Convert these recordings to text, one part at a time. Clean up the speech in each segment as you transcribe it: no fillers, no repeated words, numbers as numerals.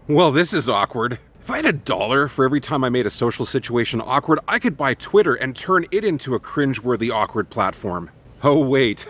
Well, this is awkward. If I had $1 for every time I made a social situation awkward, I could buy Twitter and turn it into a cringeworthy awkward platform. Oh, wait.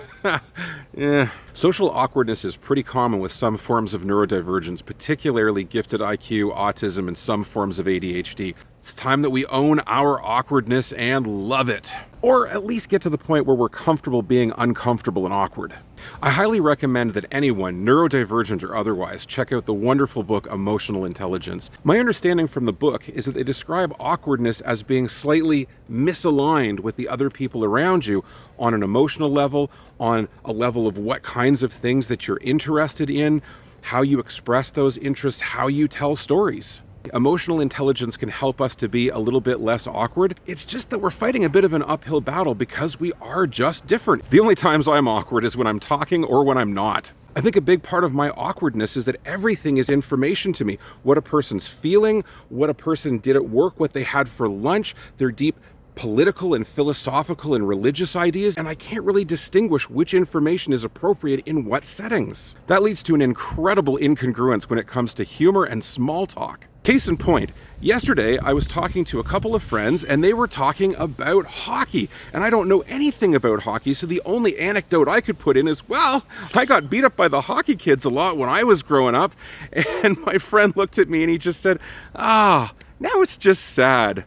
Yeah. Social awkwardness is pretty common with some forms of neurodivergence, particularly gifted IQ, autism, and some forms of ADHD. It's time that we own our awkwardness and love it. Or at least get to the point where we're comfortable being uncomfortable and awkward. I highly recommend that anyone, neurodivergent or otherwise, check out the wonderful book Emotional Intelligence. My understanding from the book is that they describe awkwardness as being slightly misaligned with the other people around you on an emotional level, on a level of what kinds of things that you're interested in, how you express those interests, how you tell stories. Emotional intelligence can help us to be a little bit less awkward. It's just that we're fighting a bit of an uphill battle because we are just different. The only times I'm awkward is when I'm talking or when I'm not. I think a big part of my awkwardness is that everything is information to me. What a person's feeling, what a person did at work, what they had for lunch, their deep political and philosophical and religious ideas, and I can't really distinguish which information is appropriate in what settings. That leads to an incredible incongruence when it comes to humor and small talk. Case in point, yesterday I was talking to a couple of friends and they were talking about hockey, and I don't know anything about hockey, so the only anecdote I could put in is, well, I got beat up by the hockey kids a lot when I was growing up, and my friend looked at me and he just said, now it's just sad.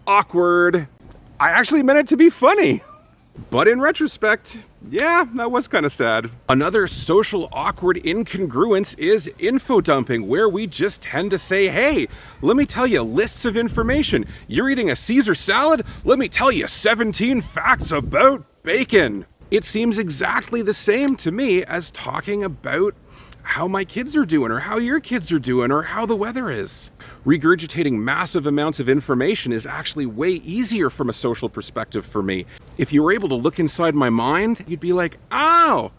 Awkward. I actually meant it to be funny. But in retrospect, yeah, that was kind of sad. Another social awkward incongruence is info dumping, where we just tend to say, hey, let me tell you lists of information. You're eating a Caesar salad? Let me tell you 17 facts about bacon. It seems exactly the same to me as talking about how my kids are doing or how your kids are doing or how the weather is. Regurgitating massive amounts of information is actually way easier from a social perspective for me. If you were able to look inside my mind, you'd be like, oh,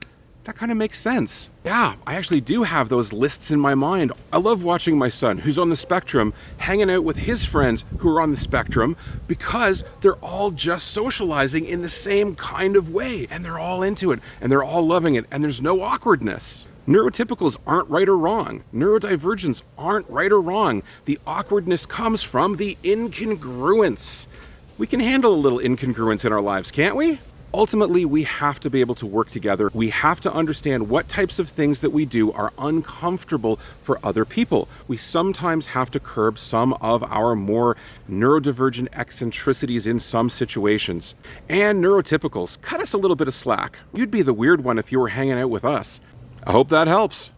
that kind of makes sense. Yeah, I actually do have those lists in my mind. I love watching my son, who's on the spectrum, hanging out with his friends who are on the spectrum because they're all just socializing in the same kind of way, and they're all into it, and they're all loving it, and there's no awkwardness. Neurotypicals aren't right or wrong. Neurodivergents aren't right or wrong. The awkwardness comes from the incongruence. We can handle a little incongruence in our lives, can't we? Ultimately, we have to be able to work together. We have to understand what types of things that we do are uncomfortable for other people. We sometimes have to curb some of our more neurodivergent eccentricities in some situations. And neurotypicals, cut us a little bit of slack. You'd be the weird one if you were hanging out with us. I hope that helps.